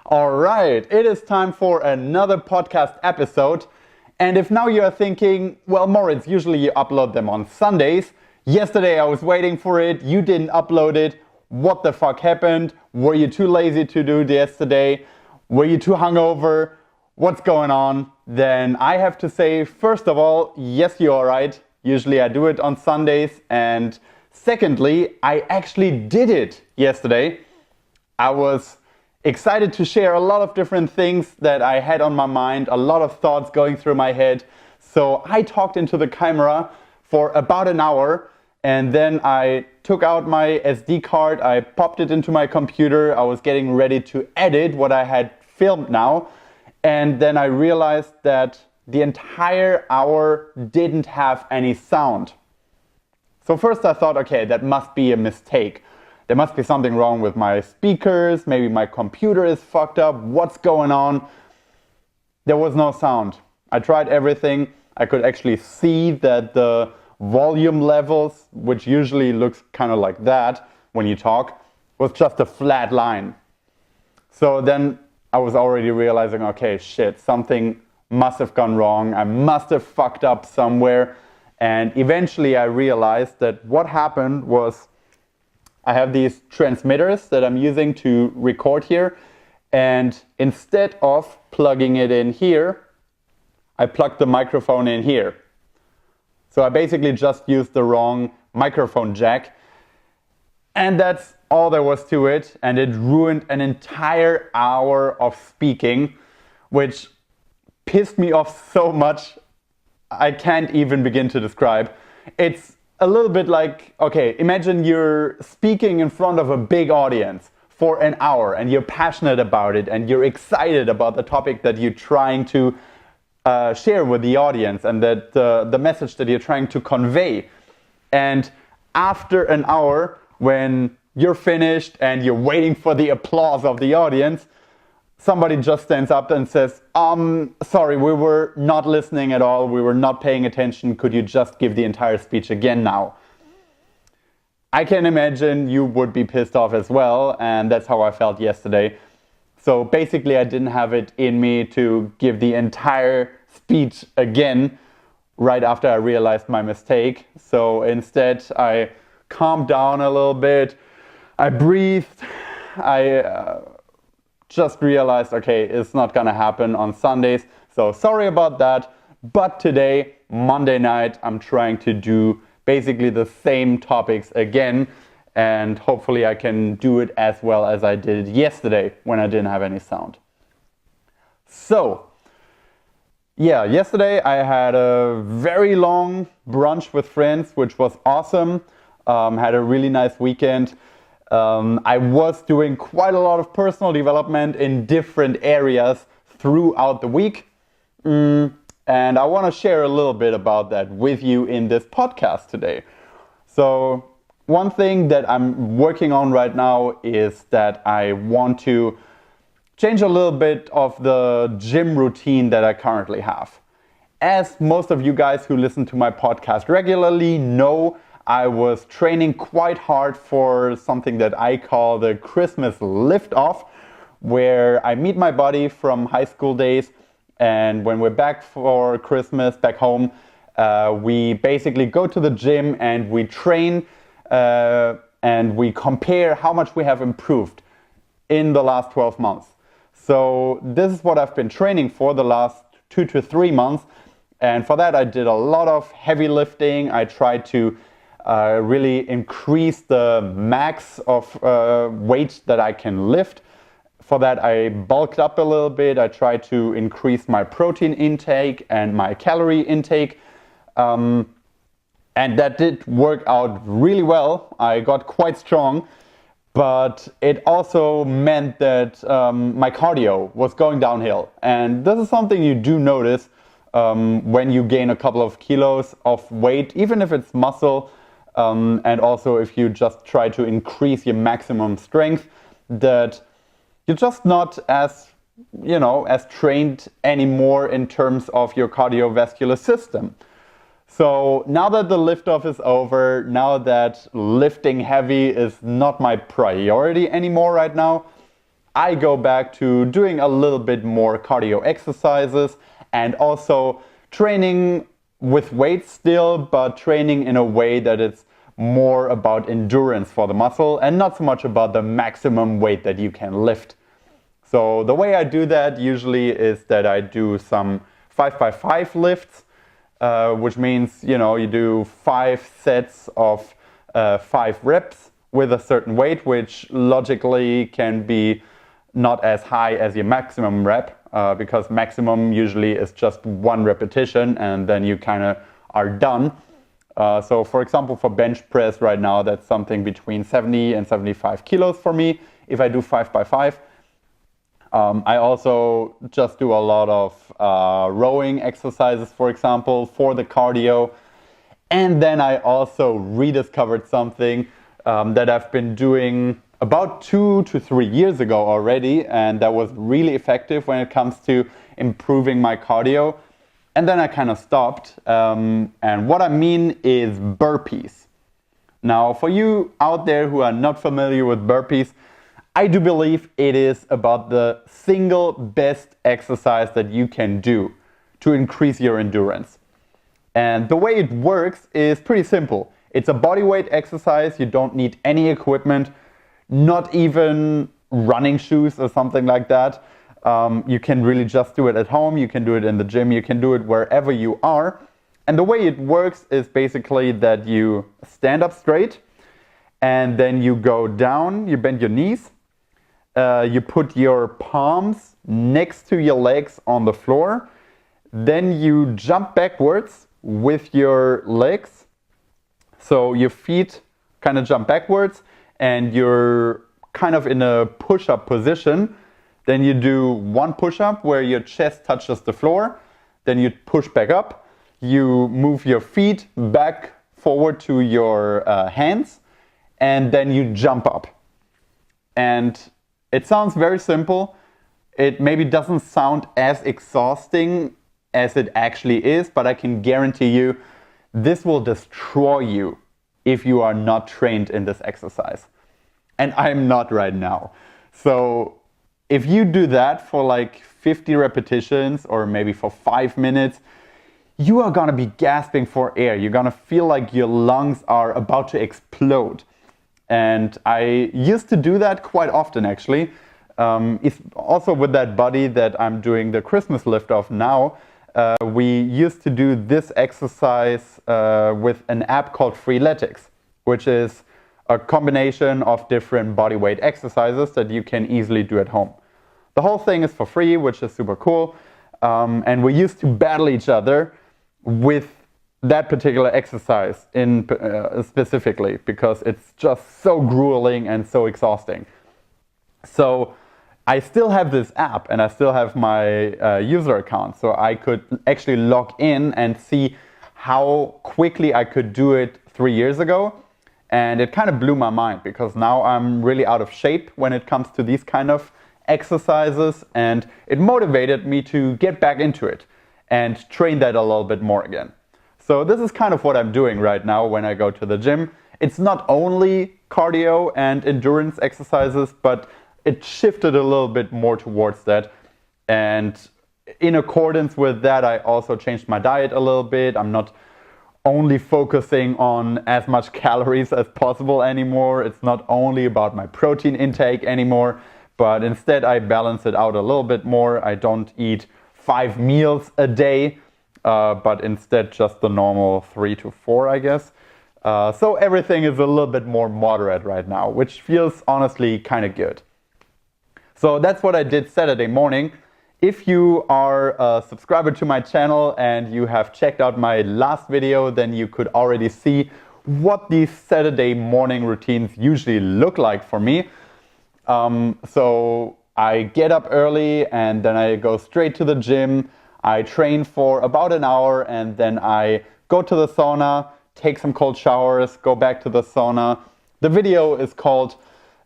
All right, it is time for another podcast episode. And if now you are thinking, well, Moritz, usually you upload them on Sundays. Yesterday I was waiting for it, you didn't upload it. What the fuck happened? Were you too lazy to do it yesterday? Were you too hungover? What's going on? Then I have to say, first of all, yes, you are right. Usually I do it on Sundays. And secondly, I actually did it yesterday. I was excited to share a lot of different things that I had on my mind, a lot of thoughts going through my head. So I talked into the camera for about an hour, and then I took out my SD card, I popped it into my computer, I was getting ready to edit what I had filmed now, and then I realized that the entire hour didn't have any sound. So first I thought, okay, that must be a mistake. There must be something wrong with my speakers, maybe my computer is fucked up, what's going on? There was no sound. I tried everything. I could actually see that the volume levels, which usually looks kind of like that when you talk, was just a flat line. So then I was already realizing, okay, shit, something must have gone wrong. I must have fucked up somewhere. And eventually I realized that what happened was I have these transmitters that I'm using to record here, and instead of plugging it in here, I plugged the microphone in here. So I basically just used the wrong microphone jack, and that's all there was to it, and it ruined an entire hour of speaking, which pissed me off so much I can't even begin to describe. It's a little bit like, okay, imagine you're speaking in front of a big audience for an hour and you're passionate about it and you're excited about the topic that you're trying to share with the audience and that the message that you're trying to convey. And after an hour, when you're finished and you're waiting for the applause of the audience, somebody just stands up and says, sorry, we were not listening at all. We were not paying attention. Could you just give the entire speech again now? I can imagine you would be pissed off as well. And that's how I felt yesterday. So basically, I didn't have it in me to give the entire speech again right after I realized my mistake. So instead, I calmed down a little bit. I breathed. I just realized, okay, it's not gonna happen on Sundays, so sorry about that. But today, Monday night, I'm trying to do basically the same topics again, and hopefully I can do it as well as I did yesterday when I didn't have any sound. So, yeah, yesterday I had a very long brunch with friends, which was awesome. Had a really nice weekend. I was doing quite a lot of personal development in different areas throughout the week. And I want to share a little bit about that with you in this podcast today. So one thing that I'm working on right now is that I want to change a little bit of the gym routine that I currently have. As most of you guys who listen to my podcast regularly know, I was training quite hard for something that I call the Christmas Liftoff, where I meet my buddy from high school days, and when we're back for Christmas back home, we basically go to the gym and we train and we compare how much we have improved in the last 12 months. So this is what I've been training for the last 2 to 3 months, and for that I did a lot of heavy lifting. I tried to really increase the max of weight that I can lift. For that I bulked up a little bit. I tried to increase my protein intake and my calorie intake. And that did work out really well. I got quite strong. But it also meant that my cardio was going downhill. And this is something you do notice when you gain a couple of kilos of weight, even if it's muscle. And also if you just try to increase your maximum strength, that you're just not as trained anymore in terms of your cardiovascular system. So now that the liftoff is over, now that lifting heavy is not my priority anymore right now, I go back to doing a little bit more cardio exercises and also training with weights still, but training in a way that it's more about endurance for the muscle and not so much about the maximum weight that you can lift. So the way I do that usually is that I do some 5x5 lifts, which means, you do 5 sets of 5 reps with a certain weight, which logically can be not as high as your maximum rep, because maximum usually is just 1 repetition and then you kind of are done. So for example, for bench press right now, that's something between 70 and 75 kilos for me if I do 5x5. I also just do a lot of rowing exercises, for example, for the cardio. And then I also rediscovered something that I've been doing about 2 to 3 years ago already, and that was really effective when it comes to improving my cardio. And then I kind of stopped. And what I mean is burpees. Now, for you out there who are not familiar with burpees, I do believe it is about the single best exercise that you can do to increase your endurance. And the way it works is pretty simple. It's a bodyweight exercise. You don't need any equipment, not even running shoes or something like that. You can really just do it at home. You can do it in the gym. You can do it wherever you are. And the way it works is basically that you stand up straight and then you go down, you bend your knees. You put your palms next to your legs on the floor. Then you jump backwards with your legs. So your feet kind of jump backwards and you're kind of in a push-up position. Then you do 1 push-up where your chest touches the floor. Then you push back up. You move your feet back forward to your hands. And then you jump up. And it sounds very simple. It maybe doesn't sound as exhausting as it actually is, but I can guarantee you this will destroy you if you are not trained in this exercise. And I'm not right now. So if you do that for like 50 repetitions or maybe for 5 minutes, you are gonna be gasping for air. You're gonna feel like your lungs are about to explode. And I used to do that quite often actually. It's also with that buddy that I'm doing the Christmas Liftoff now. We used to do this exercise with an app called Freeletics, which is a combination of different bodyweight exercises that you can easily do at home. The whole thing is for free, which is super cool. And we used to battle each other with that particular exercise in specifically because it's just so grueling and so exhausting. So I still have this app and I still have my user account, so I could actually log in and see how quickly I could do it 3 years ago. And it kind of blew my mind because now I'm really out of shape when it comes to these kind of exercises, and it motivated me to get back into it and train that a little bit more again. So this is kind of what I'm doing right now when I go to the gym. It's not only cardio and endurance exercises, but it shifted a little bit more towards that. And in accordance with that, I also changed my diet a little bit. I'm not only focusing on as much calories as possible anymore. It's not only about my protein intake anymore, but instead I balance it out a little bit more. I don't eat 5 meals a day, but instead just the normal 3 to 4, I guess. So everything is a little bit more moderate right now, which feels honestly kind of good. So that's what I did Saturday morning. If you are a subscriber to my channel and you have checked out my last video, then you could already see what these Saturday morning routines usually look like for me. So I get up early and then I go straight to the gym. I train for about an hour and then I go to the sauna, take some cold showers, go back to the sauna. The video is called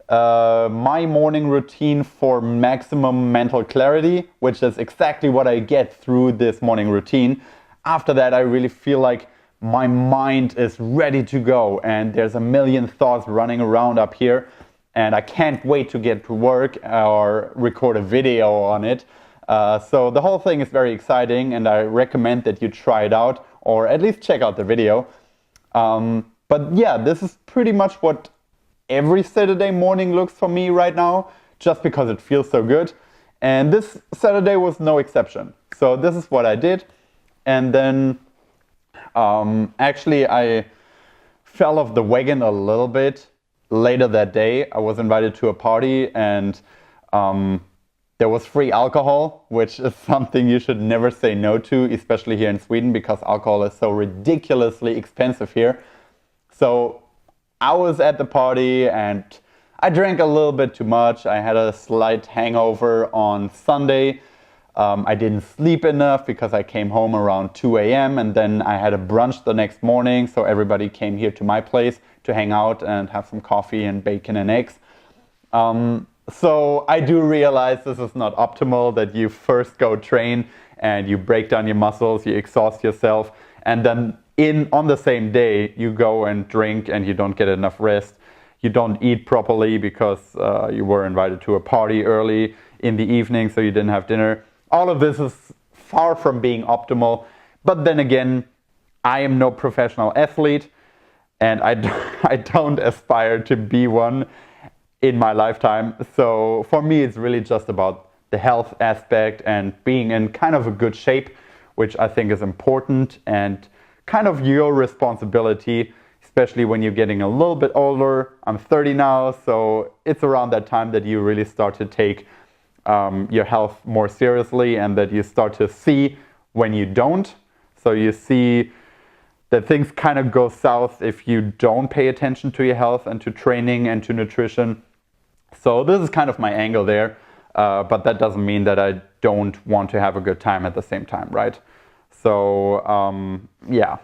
My Morning Routine for Maximum Mental Clarity, which is exactly what I get through this morning routine. After that, I really feel like my mind is ready to go and there's a million thoughts running around up here. and I can't wait to get to work or record a video on it. So the whole thing is very exciting, and I recommend that you try it out, or at least check out the video. But yeah, this is pretty much what every Saturday morning looks for me right now, just because it feels so good. And this Saturday was no exception. So this is what I did. And then actually I fell off the wagon a little bit later that day. I was invited to a party, and there was free alcohol, which is something you should never say no to, especially here in Sweden, because alcohol is so ridiculously expensive here. So I was at the party and I drank a little bit too much. I had a slight hangover on Sunday. I didn't sleep enough because I came home around 2 a.m. and then I had a brunch the next morning. So everybody came here to my place to hang out and have some coffee and bacon and eggs. So I do realize this is not optimal, that you first go train and you break down your muscles, you exhaust yourself, and then on the same day you go and drink and you don't get enough rest. You don't eat properly because you were invited to a party early in the evening, so you didn't have dinner. All of this is far from being optimal. But then again, I am no professional athlete, and I don't aspire to be one in my lifetime. So for me, it's really just about the health aspect and being in kind of a good shape, which I think is important and kind of your responsibility, especially when you're getting a little bit older. I'm 30 now, so it's around that time that you really start to take your health more seriously, and that you start to see when you don't. So you see that things kind of go south if you don't pay attention to your health and to training and to nutrition. So this is kind of my angle there, but that doesn't mean that I don't want to have a good time at the same time, right? So yeah,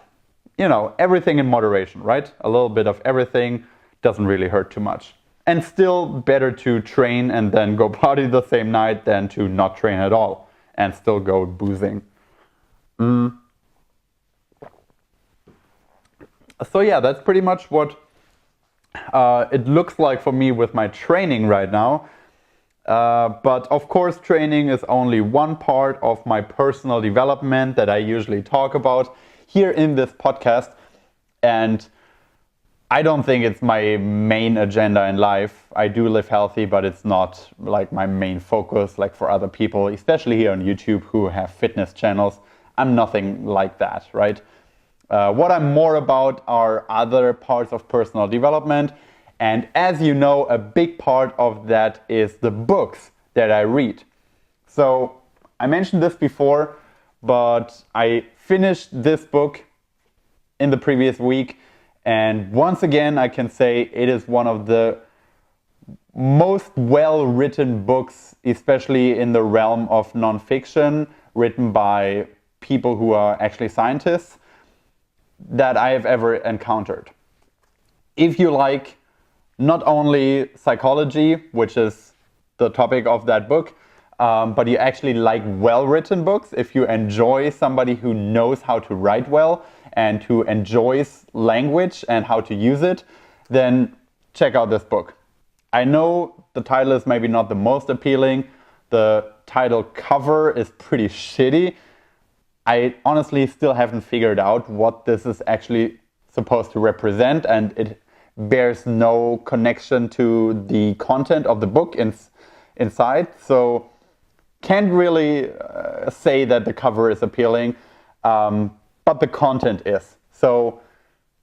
you know, everything in moderation, right? A little bit of everything doesn't really hurt too much. And still better to train and then go party the same night than to not train at all and still go boozing. So yeah, that's pretty much what it looks like for me with my training right now. But of course, training is only one part of my personal development that I usually talk about here in this podcast. And I don't think it's my main agenda in life. I do live healthy, but it's not like my main focus like for other people, especially here on YouTube who have fitness channels. I'm nothing like that, right? What I'm more about are other parts of personal development. And as you know, a big part of that is the books that I read. So I mentioned this before, but I finished this book in the previous week. And once again, I can say it is one of the most well-written books, especially in the realm of nonfiction, written by people who are actually scientists, that I have ever encountered. If you like not only psychology, which is the topic of that book, but you actually like well-written books, if you enjoy somebody who knows how to write well and who enjoys language and how to use it, then check out this book. I know the title is maybe not the most appealing. The title cover is pretty shitty. I honestly still haven't figured out what this is actually supposed to represent, and it bears no connection to the content of the book inside. So can't really say that the cover is appealing, but the content is. So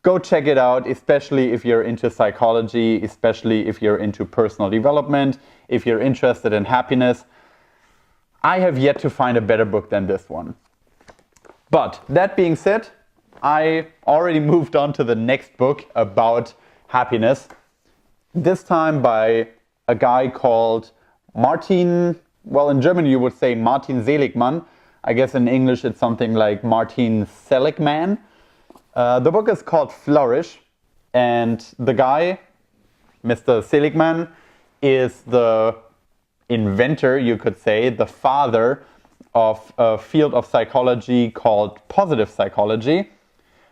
go check it out, especially if you're into psychology, especially if you're into personal development, if you're interested in happiness. I have yet to find a better book than this one. But that being said, I already moved on to the next book about happiness. This time by a guy called Martin, well, in German you would say Martin Seligman. I guess in English it's something like Martin Seligman. The book is called Flourish, and the guy, Mr. Seligman, is the inventor, you could say, the father of a field of psychology called positive psychology.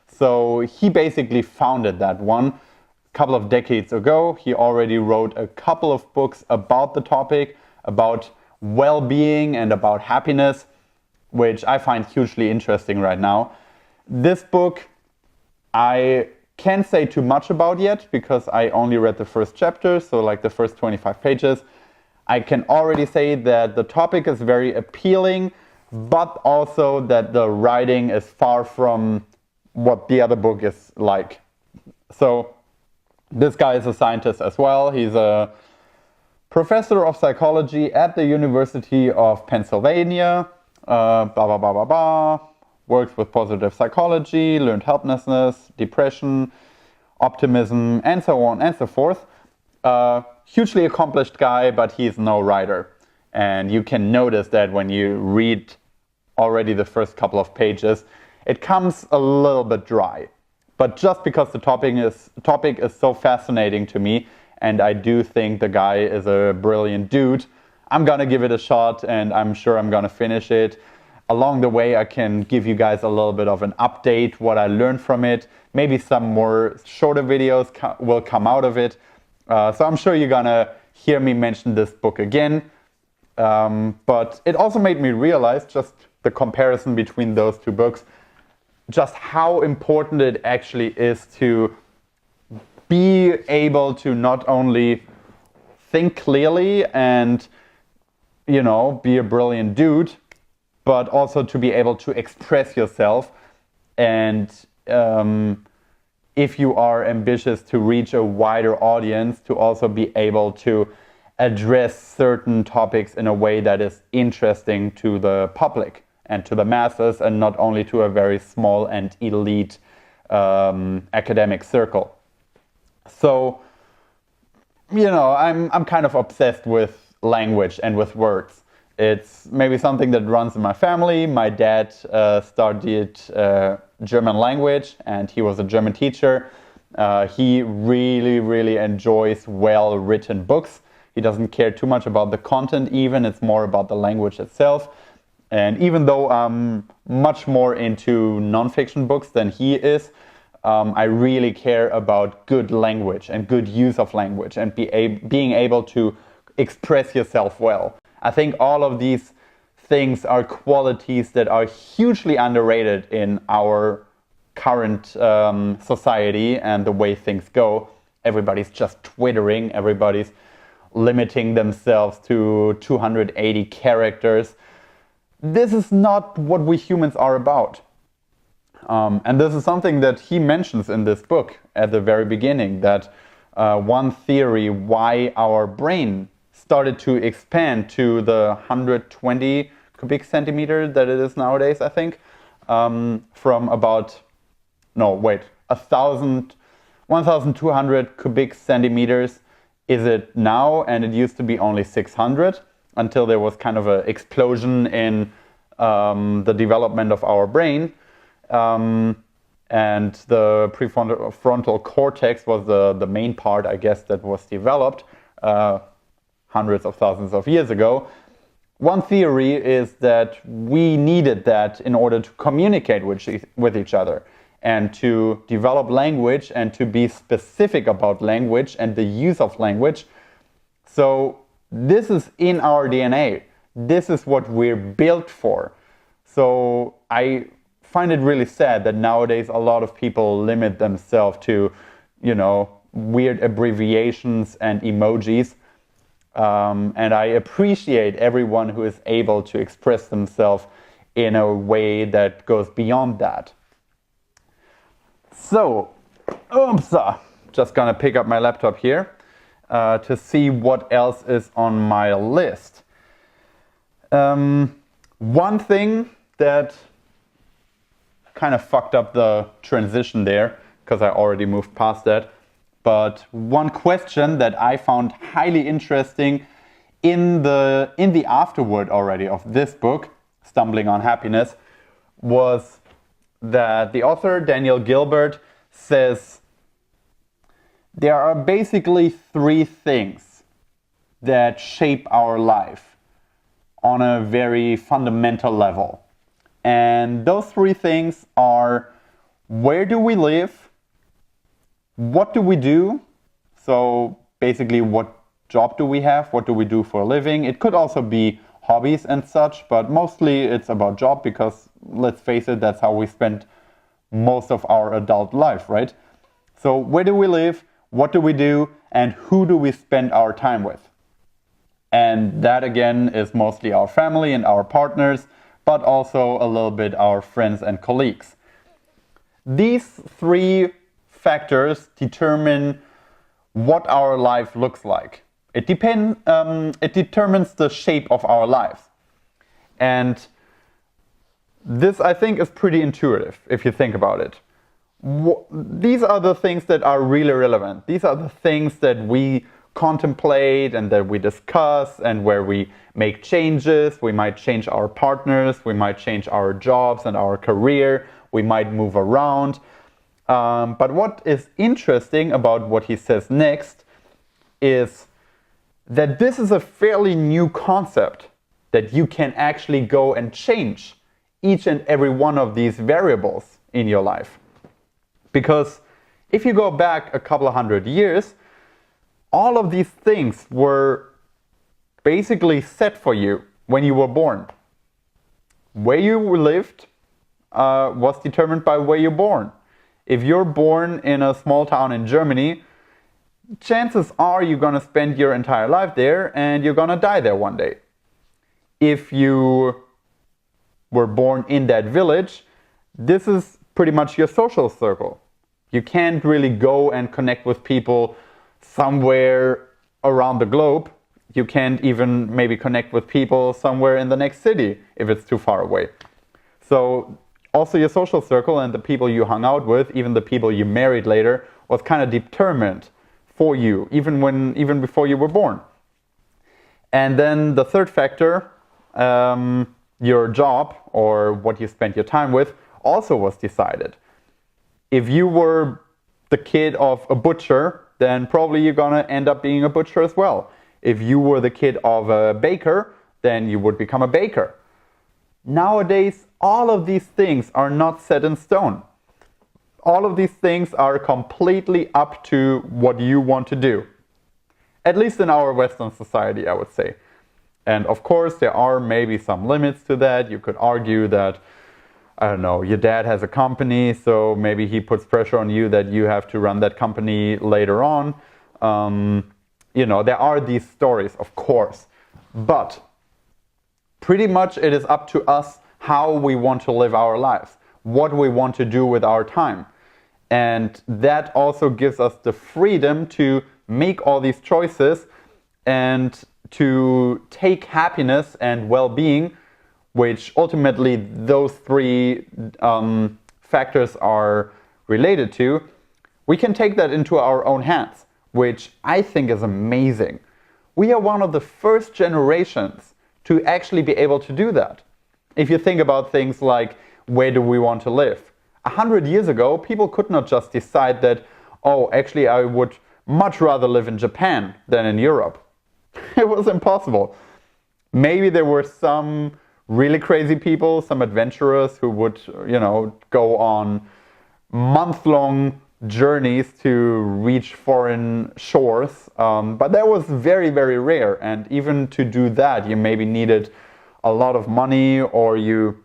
So he basically founded that one, couple of decades ago. He already wrote a couple of books about the topic, about well-being and about happiness, which I find hugely interesting right now. This book, I can't say too much about yet because I only read the first chapter, so like the first 25 pages. I can already say that the topic is very appealing, but also that the writing is far from what the other book is like. So this guy is a scientist as well. He's a professor of psychology at the University of Pennsylvania. Works with positive psychology, learned helplessness, depression, optimism, and so on and so forth. Hugely accomplished guy, but he's no writer. And you can notice that when you read already the first couple of pages, it comes a little bit dry. But just because the topic is so fascinating to me, and I do think the guy is a brilliant dude, I'm gonna give it a shot, and I'm sure I'm gonna finish it. Along the way, I can give you guys a little bit of an update, what I learned from it. Maybe some more shorter videos will come out of it. So I'm sure you're gonna hear me mention this book again. But it also made me realize, just the comparison between those two books, just how important it actually is to be able to not only think clearly and, you know, be a brilliant dude, but also to be able to express yourself. And if you are ambitious to reach a wider audience, to also be able to address certain topics in a way that is interesting to the public and to the masses, and not only to a very small and elite academic circle. So, you know, I'm kind of obsessed with language and with words. It's maybe something that runs in my family. My dad studied German language, and he was a German teacher. He really enjoys well-written books. He doesn't care too much about the content even, it's more about the language itself. And even though I'm much more into non-fiction books than he is, I really care about good language and good use of language and being able to express yourself well. I think all of these things are qualities that are hugely underrated in our current society and the way things go. Everybody's just twittering, everybody's limiting themselves to 280 characters. This is not what we humans are about. And this is something that he mentions in this book at the very beginning, that one theory why our brain started to expand to the 120 cubic centimeter that it is nowadays, I think, from about, 1,200 cubic centimeters is it now, and it used to be only 600 until there was kind of an explosion in the development of our brain. And the prefrontal cortex was the main part, I guess, that was developed hundreds of thousands of years ago. One theory is that we needed that in order to communicate with each other and to develop language and to be specific about language and the use of language. So this is in our DNA. This is what we're built for. So I find it really sad that nowadays a lot of people limit themselves to, weird abbreviations and emojis. And I appreciate everyone who is able to express themselves in a way that goes beyond that. So, just gonna pick up my laptop here to see what else is on my list. One thing that kind of fucked up the transition there, because I already moved past that, but one question that I found highly interesting in the afterword already of this book, Stumbling on Happiness, was that the author, Daniel Gilbert, says there are basically three things that shape our life on a very fundamental level. And those three things are: where do we live, what do we do, So basically, what job do we have? What do we do for a living? It could also be hobbies and such, but mostly it's about job because, let's face it, that's how we spend most of our adult life, right? So where do we live? What do we do? And who do we spend our time with? And that again is mostly our family and our partners, but also a little bit our friends and colleagues. These three factors determine what our life looks like. It determines the shape of our lives. And this, I think, is pretty intuitive if you think about it. These are the things that are really relevant. These are the things that we contemplate and that we discuss and where we make changes. We might change our partners, we might change our jobs and our career, we might move around. But what is interesting about what he says next is that this is a fairly new concept, that you can actually go and change each and every one of these variables in your life. Because if you go back a couple of 100 years, all of these things were basically set for you when you were born. Where you lived was determined by where you're born. If you're born in a small town in Germany, chances are you're going to spend your entire life there and you're going to die there one day. If you were born in that village, this is pretty much your social circle. You can't really go and connect with people somewhere around the globe. You can't even maybe connect with people somewhere in the next city if it's too far away. So also your social circle and the people you hung out with, even the people you married later, was kind of determined for you, even before you were born. And then the third factor, your job or what you spent your time with, also was decided. If you were the kid of a butcher, then probably you're gonna end up being a butcher as well. If you were the kid of a baker, then you would become a baker. Nowadays, all of these things are not set in stone. All of these things are completely up to what you want to do. At least in our Western society, I would say. And of course, there are maybe some limits to that. You could argue that, I don't know, your dad has a company, so maybe he puts pressure on you that you have to run that company later on. There are these stories, of course. But pretty much it is up to us how we want to live our lives, what we want to do with our time. And that also gives us the freedom to make all these choices and to take happiness and well-being, which ultimately those three factors are related to. We can take that into our own hands, which I think is amazing. We are one of the first generations to actually be able to do that. If you think about things like, where do we want to live? 100 years ago, people could not just decide that, oh, actually I would much rather live in Japan than in Europe. It was impossible. Maybe there were some really crazy people, some adventurers who would, go on month-long journeys to reach foreign shores. But that was very, very rare. And even to do that, you maybe needed a lot of money, or you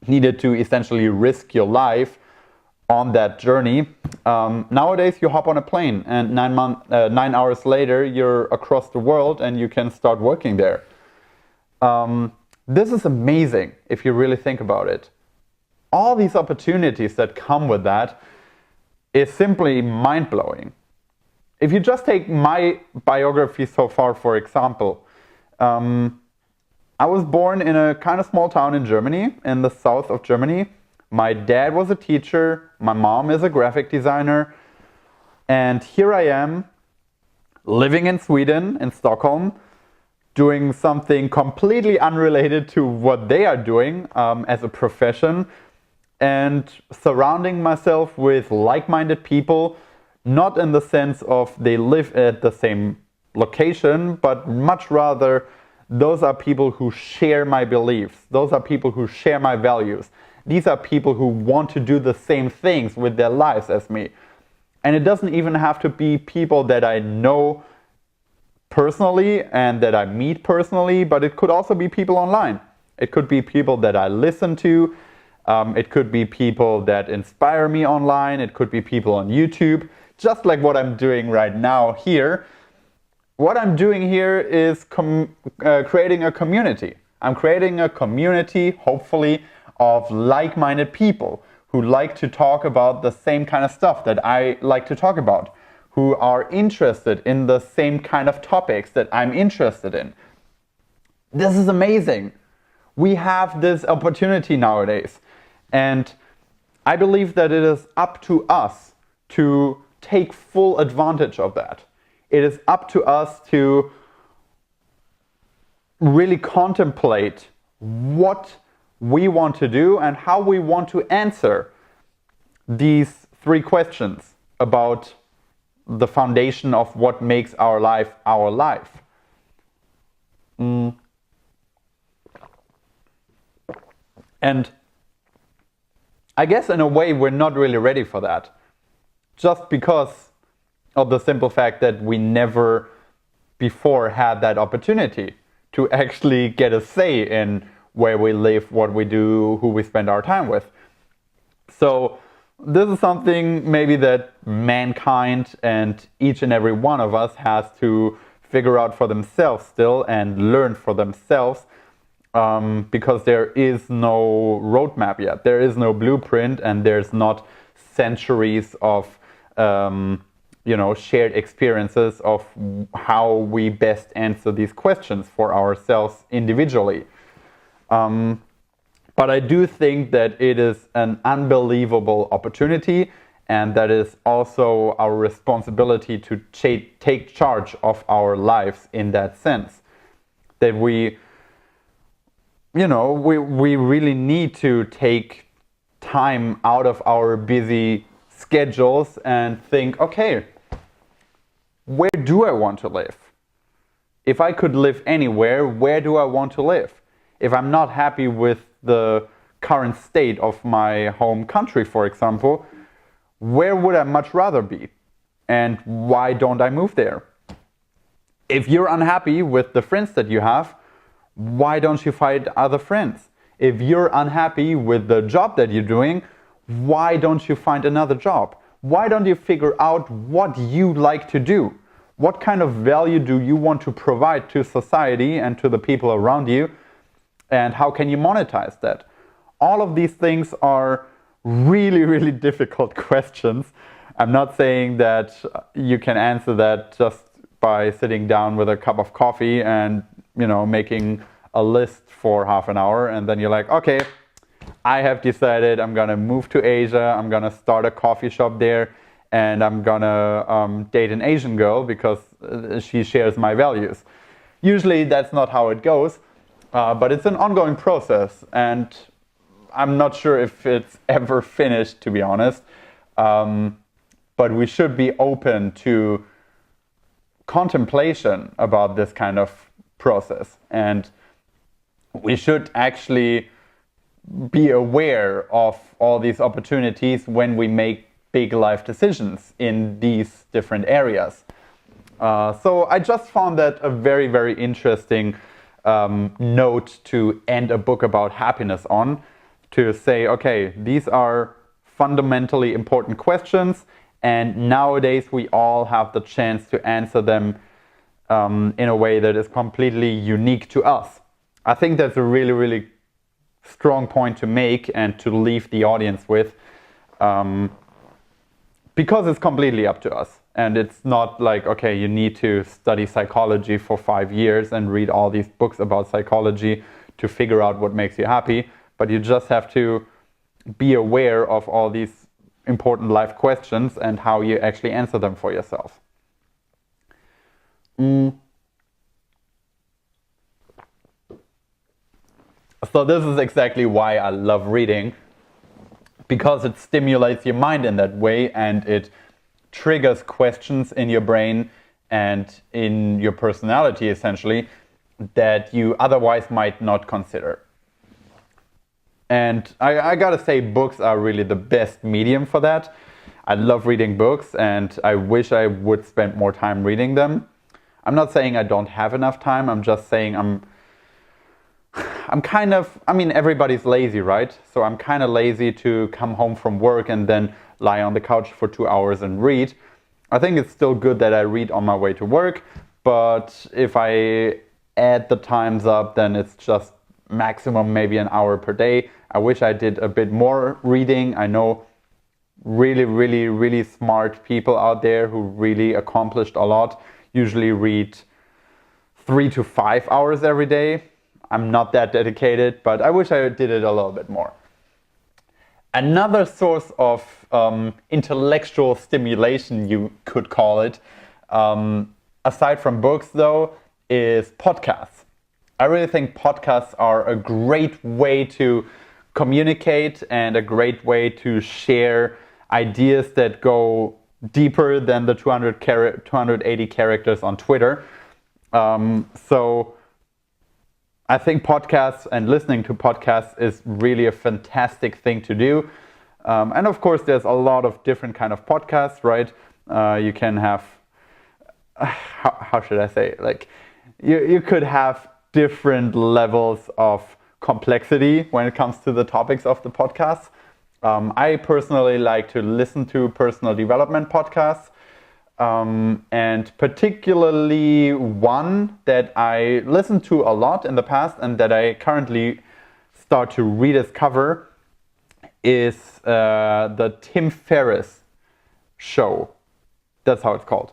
needed to essentially risk your life on that journey. Nowadays, you hop on a plane and 9 hours later, you're across the world and you can start working there. This is amazing if you really think about it. All these opportunities that come with that is simply mind-blowing. If you just take my biography so far, for example, I was born in a kind of small town in Germany, in the south of Germany. My dad was a teacher, my mom is a graphic designer, and here I am, living in Sweden, in Stockholm, doing something completely unrelated to what they are doing as a profession, and surrounding myself with like-minded people, not in the sense of they live at the same location, but much rather those are people who share my beliefs. Those are people who share my values. These are people who want to do the same things with their lives as me. And it doesn't even have to be people that I know personally and that I meet personally, but it could also be people online. It could be people that I listen to. It could be people that inspire me online. It could be people on YouTube, just like what I'm doing right now here. What I'm doing here is creating a community. I'm creating a community, hopefully, of like-minded people who like to talk about the same kind of stuff that I like to talk about, who are interested in the same kind of topics that I'm interested in. This is amazing. We have this opportunity nowadays. And I believe that it is up to us to take full advantage of that. It is up to us to really contemplate what we want to do and how we want to answer these 3 questions about the foundation of what makes our life our life. And I guess in a way we're not really ready for that, just because of the simple fact that we never before had that opportunity to actually get a say in where we live, what we do, who we spend our time with. So this is something maybe that mankind and each and every one of us has to figure out for themselves still and learn for themselves, because there is no roadmap yet. There is no blueprint, and there's not centuries of shared experiences of how we best answer these questions for ourselves individually. But I do think that it is an unbelievable opportunity, and that is also our responsibility to take charge of our lives in that sense. That we really need to take time out of our busy schedules and think, okay, where do I want to live? If I could live anywhere, where do I want to live? If I'm not happy with the current state of my home country, for example, where would I much rather be? And why don't I move there? If you're unhappy with the friends that you have, why don't you find other friends? If you're unhappy with the job that you're doing, why don't you find another job? Why don't you figure out what you like to do? What kind of value do you want to provide to society and to the people around you? And how can you monetize that? All of these things are really, really difficult questions. I'm not saying that you can answer that just by sitting down with a cup of coffee and making a list for half an hour, and then you're like, okay, I have decided I'm gonna move to Asia, I'm gonna start a coffee shop there, and I'm gonna date an Asian girl because she shares my values. Usually that's not how it goes, but it's an ongoing process, and I'm not sure if it's ever finished, to be honest, but we should be open to contemplation about this kind of process, and we should actually be aware of all these opportunities when we make big life decisions in these different areas. So I just found that a very, very interesting note to end a book about happiness on, to say, okay, these are fundamentally important questions, and nowadays we all have the chance to answer them in a way that is completely unique to us. I think that's a really, really strong point to make and to leave the audience with, because it's completely up to us. And it's not like, okay, you need to study psychology for 5 years and read all these books about psychology to figure out what makes you happy, but you just have to be aware of all these important life questions and how you actually answer them for yourself. So this is exactly why I love reading, because it stimulates your mind in that way, and it triggers questions in your brain and in your personality, essentially, that you otherwise might not consider. And I gotta say, books are really the best medium for that. I love reading books and I wish I would spend more time reading them. I'm not saying I don't have enough time. I'm just saying I'm kind of, I mean, everybody's lazy, right? So I'm kind of lazy to come home from work and then lie on the couch for 2 hours and read. I think it's still good that I read on my way to work, but if I add the times up, then it's just maximum maybe an hour per day. I wish I did a bit more reading. I know really smart people out there who really accomplished a lot usually read 3 to 5 hours every day. I'm not that dedicated, but I wish I did it a little bit more. Another source of intellectual stimulation, you could call it, aside from books though, is podcasts. I really think podcasts are a great way to communicate and a great way to share ideas that go deeper than the 280 characters on Twitter. So I think podcasts and listening to podcasts is really a fantastic thing to do. And of course, there's a lot of different kind of podcasts, right? You can have, how should I say it? Like, you could have different levels of complexity when it comes to the topics of the podcast. I personally like to listen to personal development podcasts, and particularly one that I listened to a lot in the past and that I currently start to rediscover is the Tim Ferriss Show. That's how it's called.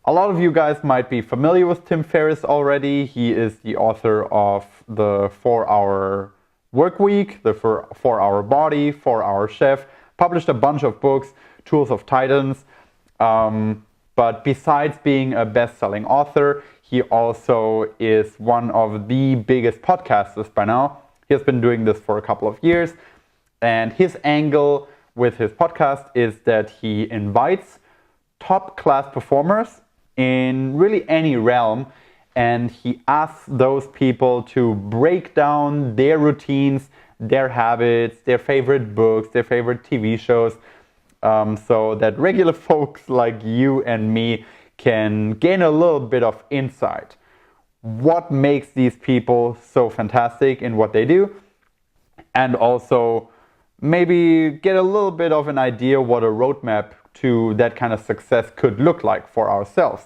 A lot of you guys might be familiar with Tim Ferriss already. He is the author of the 4-Hour Work Week, the 4-Hour Body, 4-Hour Chef, published a bunch of books, Tools of Titans. But besides being a best-selling author, he also is one of the biggest podcasters by now. He has been doing this for a couple of years. And his angle with his podcast is that he invites top-class performers in really any realm, and he asks those people to break down their routines, their habits, their favorite books, their favorite TV shows, so that regular folks like you and me can gain a little bit of insight. What makes these people so fantastic in what they do, and also maybe get a little bit of an idea what a roadmap to that kind of success could look like for ourselves.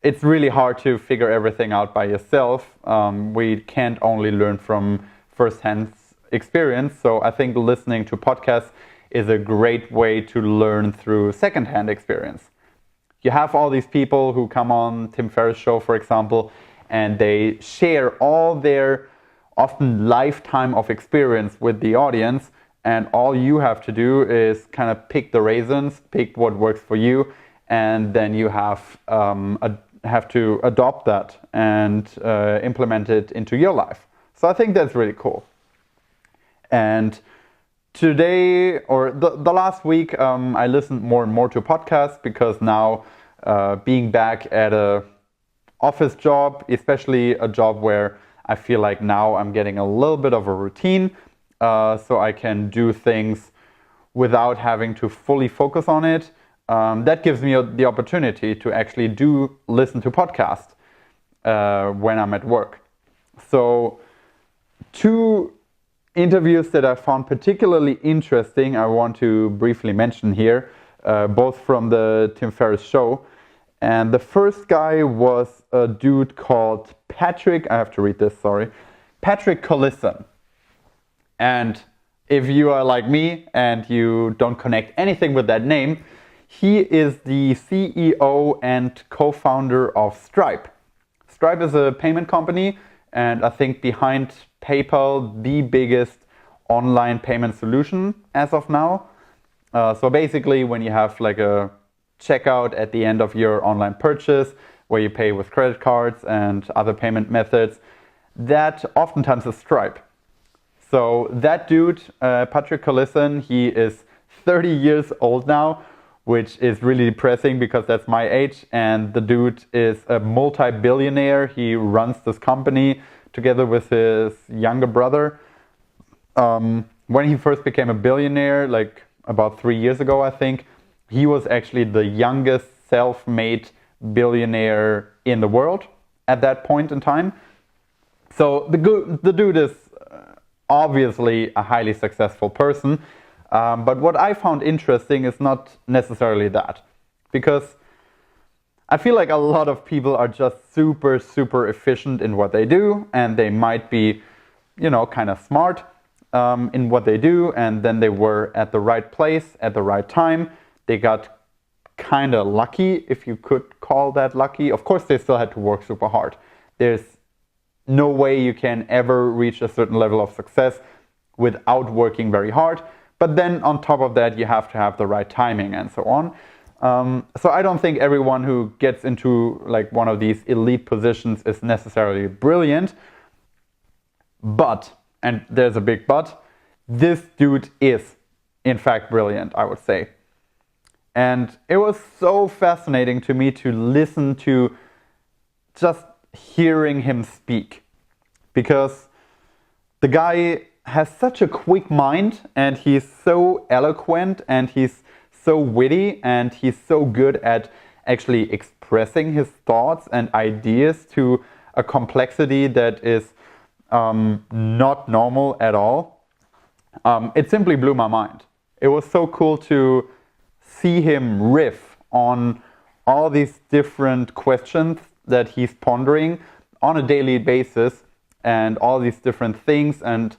It's really hard to figure everything out by yourself. We can't only learn from first-hand experience, so I think listening to podcasts is a great way to learn through second-hand experience. You have all these people who come on Tim Ferriss Show, for example, and they share all their often lifetime of experience with the audience, and all you have to do is kind of pick the raisins, pick what works for you, and then you have to adopt that and implement it into your life. So I think that's really cool. And today, or the last week, I listened more and more to podcasts because now being back at a office job, especially a job where I feel like now I'm getting a little bit of a routine, so I can do things without having to fully focus on it. That gives me the opportunity to actually listen to podcasts when I'm at work. So 2 interviews that I found particularly interesting I want to briefly mention here, both from the Tim Ferriss Show. And the first guy was a dude called Patrick Collison. And if you are like me and you don't connect anything with that name, he is the CEO and co-founder of Stripe. Stripe is a payment company, and I think behind PayPal, the biggest online payment solution as of now. So basically, when you have like a checkout at the end of your online purchase, where you pay with credit cards and other payment methods, that oftentimes is Stripe. So that dude, Patrick Collison, he is 30 years old now, which is really depressing because that's my age. And the dude is a multi-billionaire. He runs this company together with his younger brother. when he first became a billionaire, like about 3 years ago, I think, he was actually the youngest self-made billionaire in the world at that point in time. So the dude is obviously a highly successful person. But what I found interesting is not necessarily that. Because I feel like a lot of people are just super, super efficient in what they do. And they might be, kind of smart in what they do. And then they were at the right place at the right time. They got kind of lucky, if you could call that lucky. Of course, they still had to work super hard. There's no way you can ever reach a certain level of success without working very hard. But then on top of that, you have to have the right timing and so on. So I don't think everyone who gets into like one of these elite positions is necessarily brilliant. But, and there's a big but, this dude is in fact brilliant, I would say. And it was so fascinating to me to listen to just hearing him speak. Because the guy has such a quick mind, and he's so eloquent, and he's so witty, and he's so good at actually expressing his thoughts and ideas to a complexity that is not normal at all. It simply blew my mind. It was so cool to see him riff on all these different questions that he's pondering on a daily basis, and all these different things and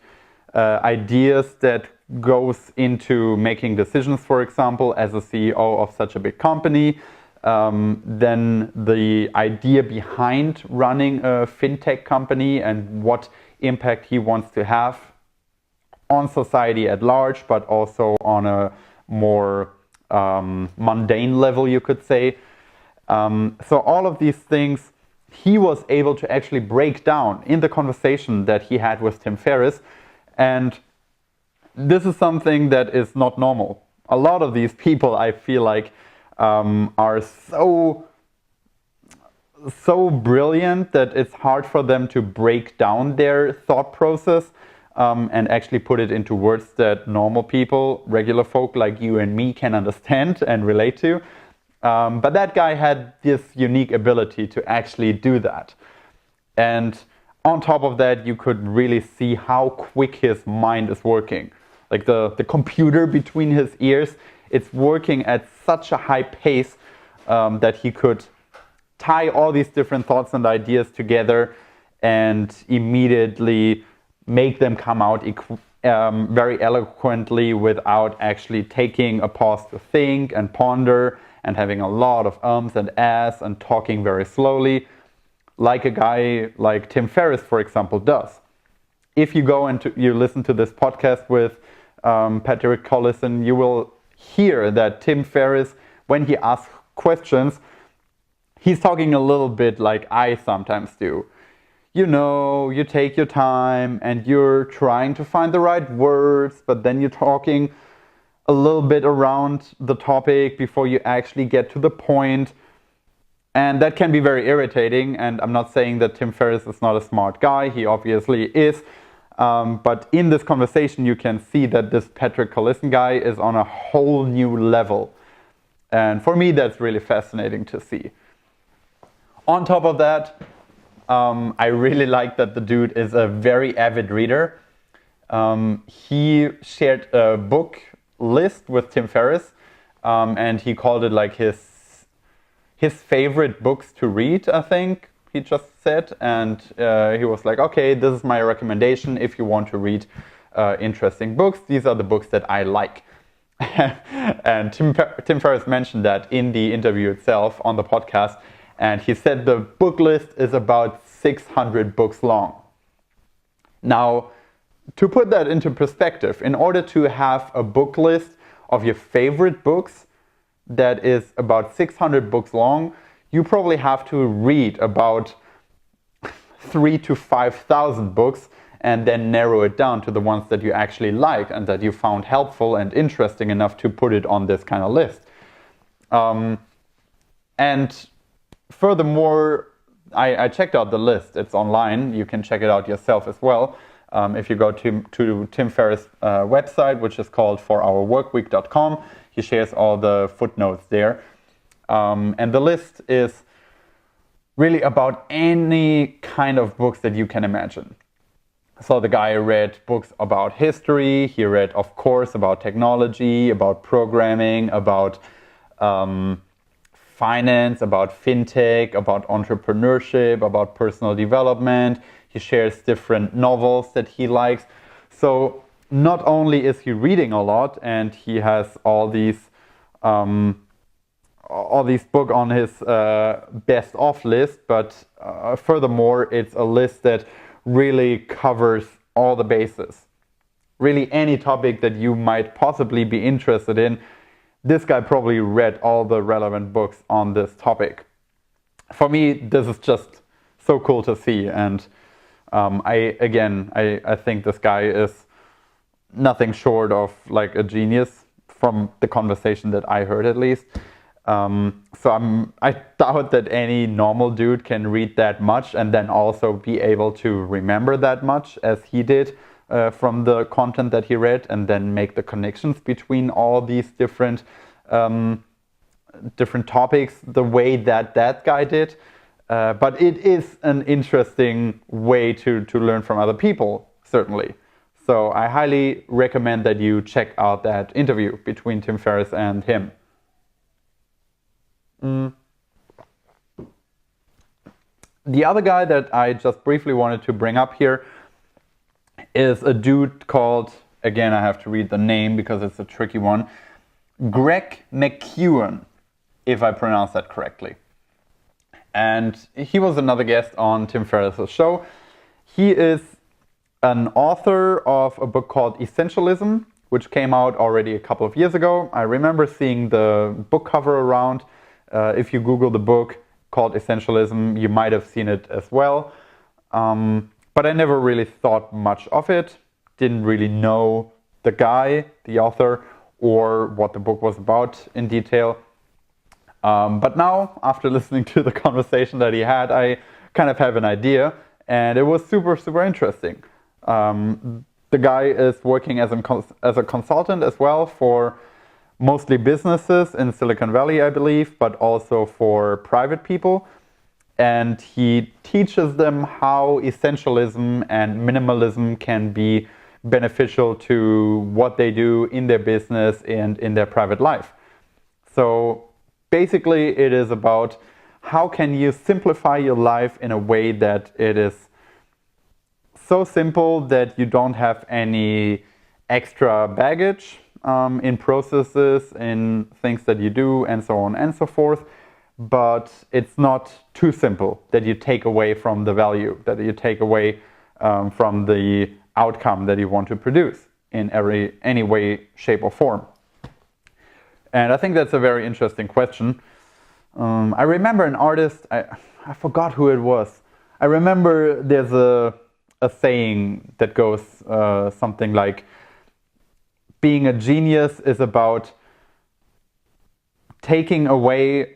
ideas that goes into making decisions, for example, as a CEO of such a big company. Then the idea behind running a fintech company and what impact he wants to have on society at large, but also on a more mundane level, you could say. So all of these things he was able to actually break down in the conversation that he had with Tim Ferriss. And this is something that is not normal. A lot of these people, I feel like, are so brilliant that it's hard for them to break down their thought process and actually put it into words that normal people, regular folk like you and me, can understand and relate to. But that guy had this unique ability to actually do that. And on top of that, you could really see how quick his mind is working. Like the computer between his ears, it's working at such a high pace that he could tie all these different thoughts and ideas together and immediately make them come out very eloquently without actually taking a pause to think and ponder and having a lot of ums and ahs and talking very slowly, like a guy like Tim Ferriss, for example, does. If you go and you listen to this podcast with Patrick Collison, you will hear that Tim Ferriss, when he asks questions, he's talking a little bit like I sometimes do. You take your time and you're trying to find the right words, but then you're talking a little bit around the topic before you actually get to the point. And that can be very irritating. And I'm not saying that Tim Ferriss is not a smart guy. He obviously is. But in this conversation, you can see that this Patrick Collison guy is on a whole new level. And for me, that's really fascinating to see. On top of that, I really like that the dude is a very avid reader. He shared a book list with Tim Ferriss, and he called it like his favorite books to read, I think he just said. And he was like, okay, this is my recommendation if you want to read interesting books. These are the books that I like. And Tim Ferriss mentioned that in the interview itself on the podcast. And he said the book list is about 600 books long. Now, to put that into perspective, in order to have a book list of your favorite books that is about 600 books long, you probably have to read about 3,000 to 5,000 books and then narrow it down to the ones that you actually like and that you found helpful and interesting enough to put it on this kind of list. And furthermore, I checked out the list. It's online. You can check it out yourself as well. If you go to Tim Ferriss' website, which is called forourworkweek.com, he shares all the footnotes there. And the list is really about any kind of books that you can imagine. So the guy read books about history, he read, of course, about technology, about programming, about finance, about fintech, about entrepreneurship, about personal development. He shares different novels that he likes. So not only is he reading a lot and he has all these books on his best of list, but furthermore, it's a list that really covers all the bases. Really any topic that you might possibly be interested in, this guy probably read all the relevant books on this topic. For me, this is just so cool to see, and I think this guy is nothing short of like a genius from the conversation that I heard, at least. I doubt that any normal dude can read that much and then also be able to remember that much as he did from the content that he read, and then make the connections between all these different topics the way that guy did. But it is an interesting way to learn from other people, certainly. So I highly recommend that you check out that interview between Tim Ferriss and him. The other guy that I just briefly wanted to bring up here is a dude called, again, I have to read the name because it's a tricky one, Greg Mcewan, if I pronounce that correctly. And he was another guest on Tim Ferriss' show. He is an author of a book called Essentialism, which came out already a couple of years ago. I remember seeing the book cover around. If you Google the book called Essentialism, you might have seen it as well. But I never really thought much of it. Didn't really know the guy, the author, or what the book was about in detail. But now, after listening to the conversation that he had, I kind of have an idea. And it was super, super interesting. The guy is working as a consultant as well for mostly businesses in Silicon Valley, I believe, but also for private people. And he teaches them how essentialism and minimalism can be beneficial to what they do in their business and in their private life. So basically it is about how can you simplify your life in a way that it is so simple that you don't have any extra baggage in processes, in things that you do, and so on and so forth. But it's not too simple that you take away from the value, that you take away from the outcome that you want to produce in any way, shape, or form. And I think that's a very interesting question. I remember an artist, I forgot who it was. I remember there's a saying that goes something like, being a genius is about taking away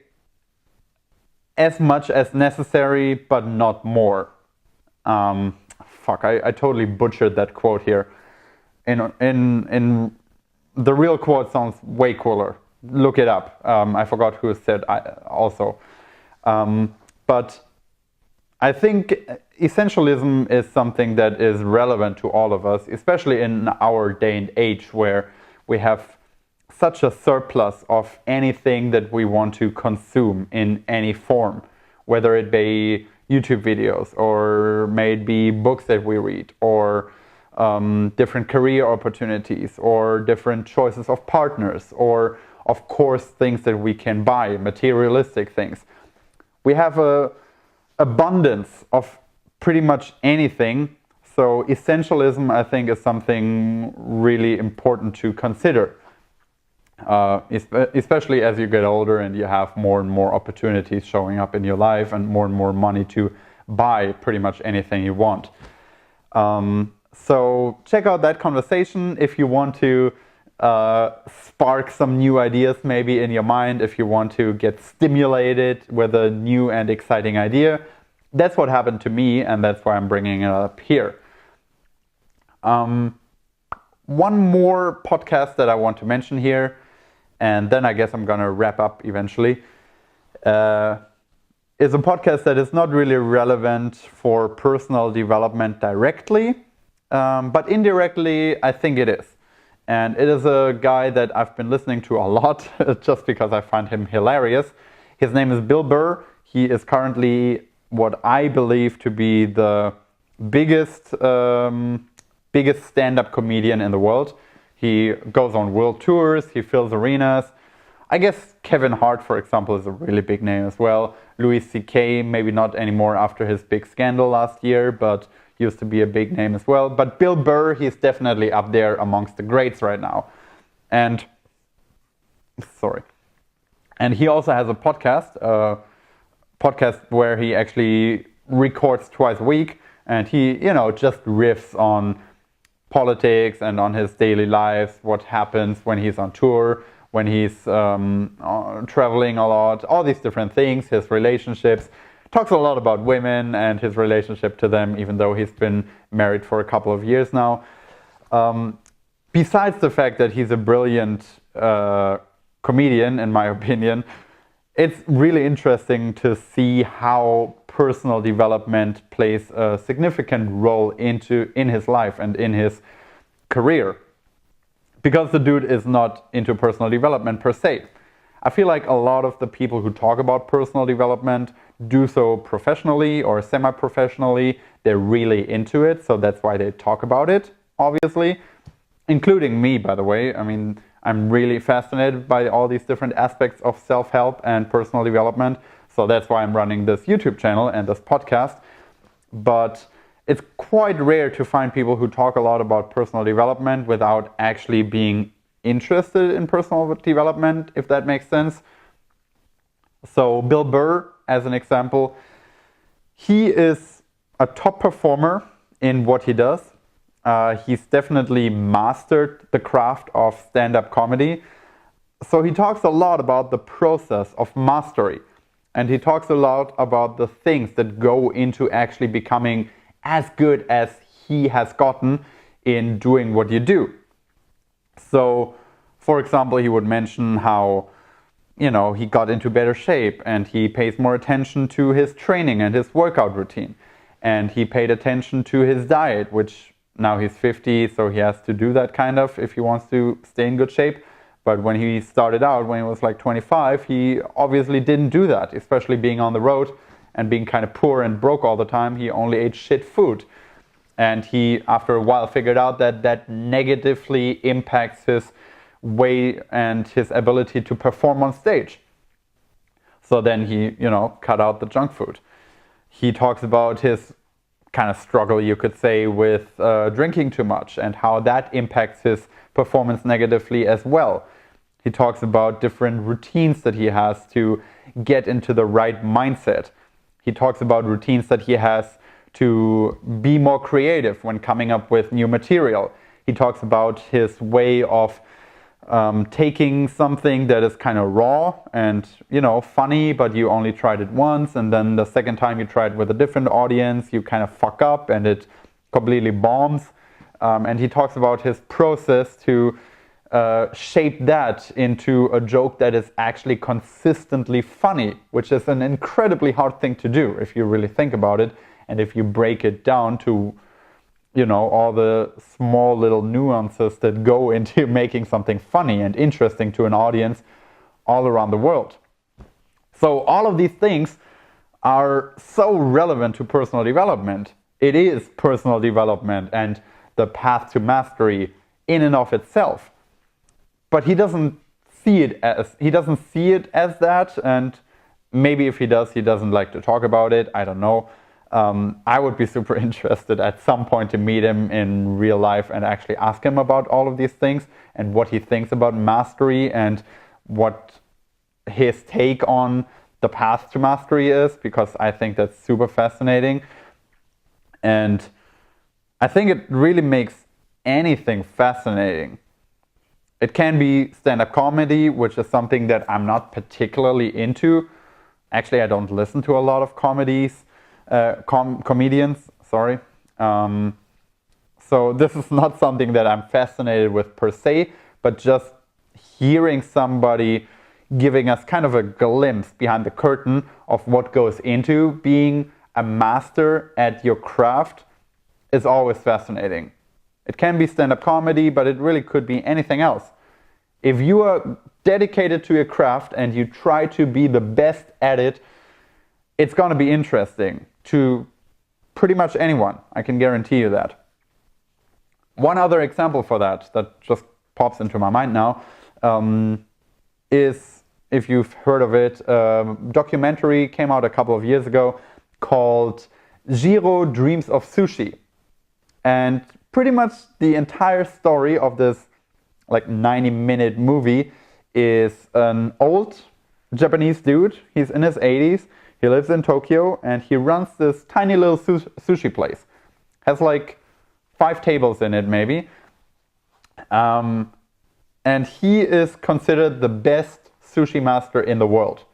as much as necessary, but not more. I totally butchered that quote here. In the real quote sounds way cooler. Look it up. I forgot who said also. But I think essentialism is something that is relevant to all of us, especially in our day and age where we have such a surplus of anything that we want to consume in any form, whether it be YouTube videos or maybe books that we read, or different career opportunities, or different choices of partners, or of course things that we can buy, materialistic things. We have a abundance of pretty much anything. So essentialism, I think, is something really important to consider, especially as you get older and you have more and more opportunities showing up in your life and more money to buy pretty much anything you want. So check out that conversation if you want to spark some new ideas maybe in your mind, if you want to get stimulated with a new and exciting idea. That's what happened to me, and that's why I'm bringing it up here. One more podcast that I want to mention here, and then I guess I'm gonna wrap up eventually, is a podcast that is not really relevant for personal development directly, but indirectly I think it is. And it is a guy that I've been listening to a lot just because I find him hilarious. His name is Burr. He is currently what I believe to be the biggest stand-up comedian in the world. He goes on world tours, he fills arenas. I guess Kevin Hart, for example, is a really big name as well. Louis C.K., maybe not anymore after his big scandal last year, but used to be a big name as well. But Burr, he's definitely up there amongst the greats right now. And he also has a podcast where he actually records twice a week, and he, just riffs on politics and on his daily life, what happens when he's on tour, when he's traveling a lot, all these different things, his relationships. Talks a lot about women and his relationship to them, even though he's been married for a couple of years now. Besides the fact that he's a brilliant comedian, in my opinion, it's really interesting to see how personal development plays a significant role in his life and in his career. Because the dude is not into personal development per se. I feel like a lot of the people who talk about personal development do so professionally or semi-professionally. They're really into it, so that's why they talk about it, obviously. Including me, by the way. I mean, I'm really fascinated by all these different aspects of self-help and personal development. So that's why I'm running this YouTube channel and this podcast. But it's quite rare to find people who talk a lot about personal development without actually being interested in personal development, if that makes sense. So Burr, as an example, he is a top performer in what he does. He's definitely mastered the craft of stand-up comedy. So he talks a lot about the process of mastery. And he talks a lot about the things that go into actually becoming as good as he has gotten in doing what you do. So, for example, he would mention how, he got into better shape and he pays more attention to his training and his workout routine. And he paid attention to his diet, which now he's 50, so he has to do that kind of if he wants to stay in good shape. But when he started out, when he was like 25, he obviously didn't do that, especially being on the road and being kind of poor and broke all the time. He only ate shit food. And he, after a while, figured out that that negatively impacts his way and his ability to perform on stage. So then he, cut out the junk food. He talks about his kind of struggle, you could say, with drinking too much and how that impacts his performance negatively as well. He talks about different routines that he has to get into the right mindset. He talks about routines that he has to be more creative when coming up with new material. He talks about his way of taking something that is kind of raw and, funny, but you only tried it once, and then the second time you try it with a different audience, you kind of fuck up and it completely bombs. And he talks about his process to shape that into a joke that is actually consistently funny, which is an incredibly hard thing to do if you really think about it, and if you break it down to all the small little nuances that go into making something funny and interesting to an audience all around the world. So all of these things are so relevant to personal development. It is personal development and the path to mastery in and of itself. But he doesn't see it as that, and maybe if he does, he doesn't like to talk about it. I don't know. I would be super interested at some point to meet him in real life and actually ask him about all of these things and what he thinks about mastery and what his take on the path to mastery is, because I think that's super fascinating. And I think it really makes anything fascinating. It can be stand-up comedy, which is something that I'm not particularly into. Actually, I don't listen to a lot of comedians, sorry. So this is not something that I'm fascinated with per se, but just hearing somebody giving us kind of a glimpse behind the curtain of what goes into being a master at your craft is always fascinating. It can be stand-up comedy, but it really could be anything else. If you are dedicated to your craft and you try to be the best at it, it's going to be interesting to pretty much anyone. I can guarantee you that. One other example for that just pops into my mind now is, if you've heard of it, a documentary came out a couple of years ago called Jiro Dreams of Sushi. And pretty much the entire story of this 90-minute movie is an old Japanese dude. He's in his 80s. He lives in Tokyo and he runs this tiny little sushi place. Has 5 tables in it maybe. And he is considered the best sushi master in the world.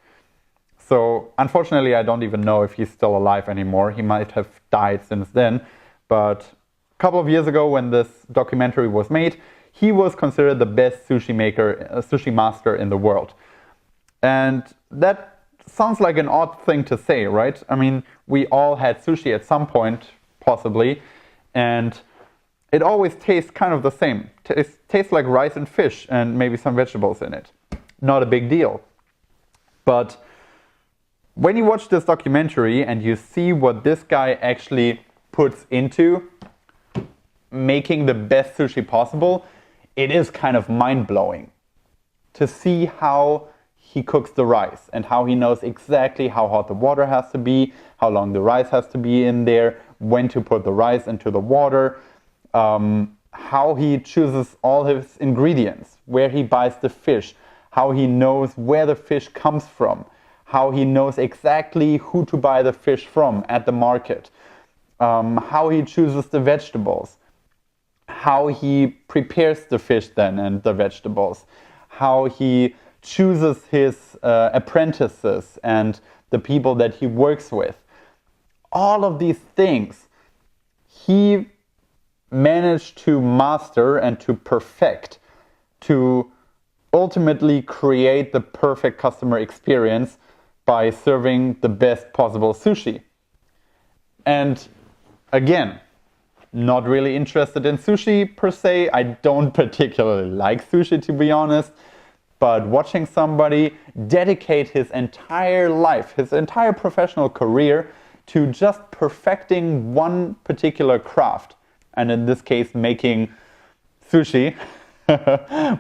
So unfortunately, I don't even know if he's still alive anymore. He might have died since then. But a couple of years ago when this documentary was made, he was considered the best sushi master in the world. And that sounds like an odd thing to say, right? I mean, we all had sushi at some point, possibly, and it always tastes kind of the same. It tastes like rice and fish and maybe some vegetables in it. Not a big deal. But when you watch this documentary and you see what this guy actually puts into making the best sushi possible, it is kind of mind-blowing to see how he cooks the rice and how he knows exactly how hot the water has to be, how long the rice has to be in there, when to put the rice into the water, how he chooses all his ingredients, where he buys the fish, how he knows where the fish comes from, how he knows exactly who to buy the fish from at the market, how he chooses the vegetables, how he prepares the fish then and the vegetables, how he chooses his apprentices and the people that he works with. All of these things he managed to master and to perfect, to ultimately create the perfect customer experience by serving the best possible sushi. And again, not really interested in sushi per se. I don't particularly like sushi, to be honest. But watching somebody dedicate his entire life, his entire professional career to just perfecting one particular craft, and in this case making sushi,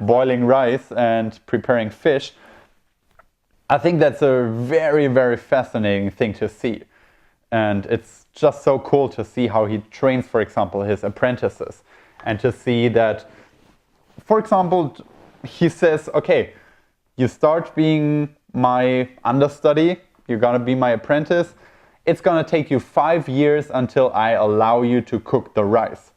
boiling rice and preparing fish, I think that's a very, very fascinating thing to see. And it's just so cool to see how he trains, for example, his apprentices. And to see that, for example, he says, okay, you start being my understudy, you're gonna be my apprentice. It's gonna take you 5 years until I allow you to cook the rice.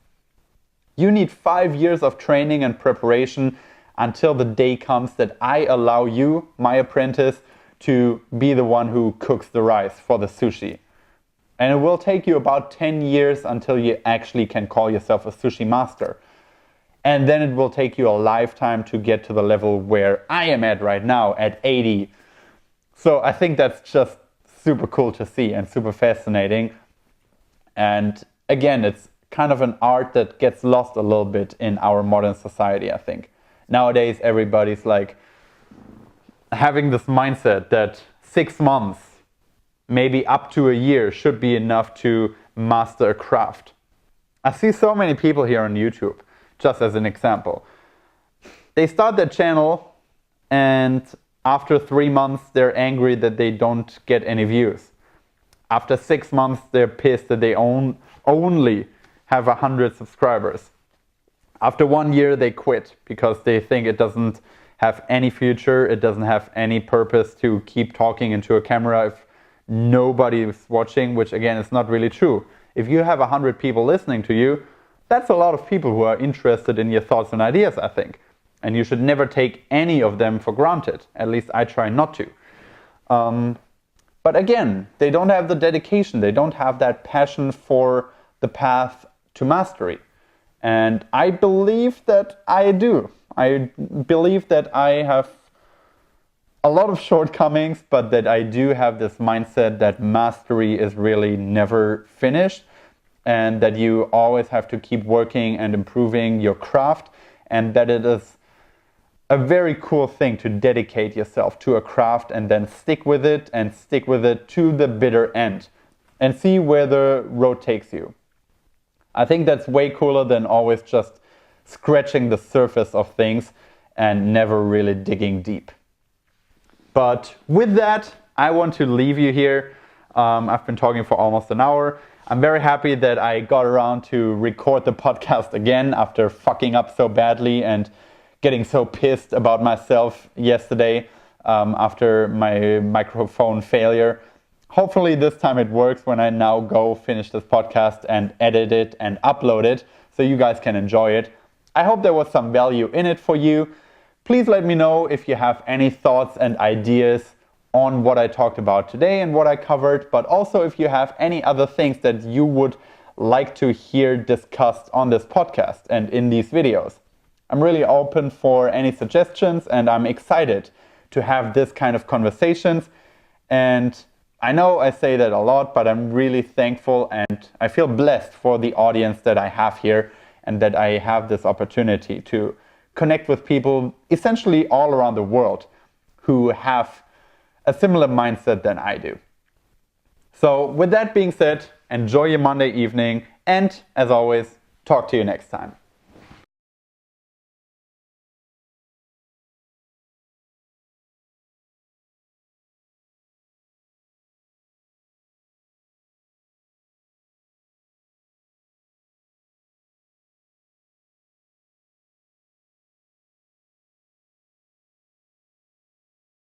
You need 5 years of training and preparation until the day comes that I allow you, my apprentice, to be the one who cooks the rice for the sushi. And it will take you about 10 years until you actually can call yourself a sushi master. And then it will take you a lifetime to get to the level where I am at right now, at 80. So I think that's just super cool to see and super fascinating. And again, it's kind of an art that gets lost a little bit in our modern society, I think. Nowadays, everybody's having this mindset that 6 months, maybe up to a year, should be enough to master a craft. I see so many people here on YouTube, just as an example. They start their channel and after 3 months they're angry that they don't get any views. After 6 months they're pissed that they only have 100 subscribers. After 1 year they quit because they think it doesn't have any future, it doesn't have any purpose to keep talking into a camera if nobody is watching, which again is not really true. If you have 100 people listening to you, that's a lot of people who are interested in your thoughts and ideas, I think. And you should never take any of them for granted. At least I try not to. But again, they don't have the dedication. They don't have that passion for the path to mastery. And I believe that I do. I believe that I have a lot of shortcomings, but that I do have this mindset that mastery is really never finished, and that you always have to keep working and improving your craft, and that it is a very cool thing to dedicate yourself to a craft and then stick with it to the bitter end and see where the road takes you. I think that's way cooler than always just scratching the surface of things and never really digging deep. But with that, I want to leave you here. I've been talking for almost an hour. I'm very happy that I got around to record the podcast again after fucking up so badly and getting so pissed about myself yesterday after my microphone failure. Hopefully this time it works when I now go finish this podcast and edit it and upload it so you guys can enjoy it. I hope there was some value in it for you. Please let me know if you have any thoughts and ideas on what I talked about today and what I covered, but also if you have any other things that you would like to hear discussed on this podcast and in these videos. I'm really open for any suggestions, and I'm excited to have this kind of conversations. And I know I say that a lot, but I'm really thankful and I feel blessed for the audience that I have here and that I have this opportunity to connect with people essentially all around the world who have a similar mindset than I do. So with that being said, enjoy your Monday evening, and as always, talk to you next time.